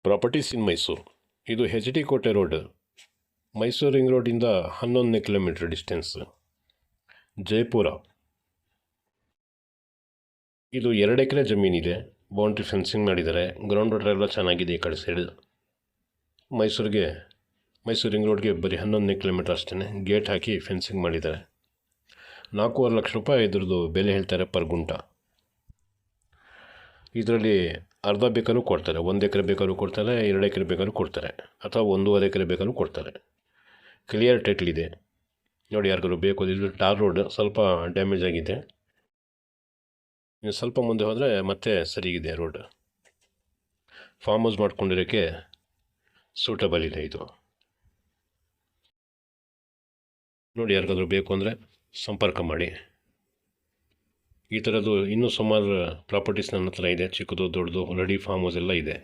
Properties ಇನ್ ಮೈಸೂರು. ಇದು HT ಕೋಟೆ road, Mysuru ring ರೋಡಿಂದ 11ನೇ ಕಿಲೋಮೀಟರ್ ಡಿಸ್ಟೆನ್ಸ್. ಜಯಪುರ. ಇದು 2 ಎಕರೆ ಜಮೀನಿದೆ. ಬೌಂಡ್ರಿ ಫೆನ್ಸಿಂಗ್ ಮಾಡಿದ್ದಾರೆ. ಗ್ರೌಂಡ್ ವಾಟರ್ ಎಲ್ಲ ಚೆನ್ನಾಗಿದೆ ಈ ಕಡೆ ಸೈಡ್. ಮೈಸೂರು ರಿಂಗ್ ರೋಡ್ಗೆ ಬರೀ 11ನೇ ಕಿಲೋಮೀಟರ್ ಅಷ್ಟೇ. ಗೇಟ್ ಹಾಕಿ ಫೆನ್ಸಿಂಗ್ ಮಾಡಿದ್ದಾರೆ. 4.5 ಲಕ್ಷ ರೂಪಾಯಿ ಇದ್ರದ್ದು ಬೆಲೆ ಹೇಳ್ತಾರೆ ಪರ್ ಗುಂಟ. ಇದರಲ್ಲಿ ಅರ್ಧ ಬೇಕಾದ್ರೂ ಕೊಡ್ತಾರೆ, 1 ಎಕರೆ ಬೇಕಾದ್ರೂ ಕೊಡ್ತಾರೆ, 2 ಎಕರೆ ಬೇಕಾದ್ರೂ ಕೊಡ್ತಾರೆ, ಅಥವಾ 1.5 ಎಕರೆ ಬೇಕಾದ್ರೂ ಕೊಡ್ತಾರೆ. ಕ್ಲಿಯರ್ ಟೈಟ್ಲ್ ಇದೆ ನೋಡಿ. ಯಾರಿಗಾದ್ರು ಬೇಕು. ಇದು ಟಾರ್ ರೋಡ್, ಸ್ವಲ್ಪ ಡ್ಯಾಮೇಜ್ ಆಗಿದೆ. ಇನ್ನು ಸ್ವಲ್ಪ ಮುಂದೆ ಹೋದರೆ ಮತ್ತೆ ಸರಿಗಿದೆ ರೋಡ್. ಫಾರ್ಮ್ ಹೌಸ್ ಮಾಡ್ಕೊಂಡಿರೋಕ್ಕೆ ಸೂಟಬಲ್ ಇದೆ ಇದು ನೋಡಿ. ಯಾರಿಗಾದ್ರೂ ಬೇಕು ಅಂದರೆ ಸಂಪರ್ಕ ಮಾಡಿ. ಈ ಥರದ್ದು ಇನ್ನೂ ಸುಮಾರು ಪ್ರಾಪರ್ಟೀಸ್ ನನ್ನ ಹತ್ರ ಇದೆ. ಚಿಕ್ಕದು ದೊಡ್ಡದು ರೆಡಿ ಫಾರ್ಮ್ ಹೌಸ್ ಎಲ್ಲ ಇದೆ.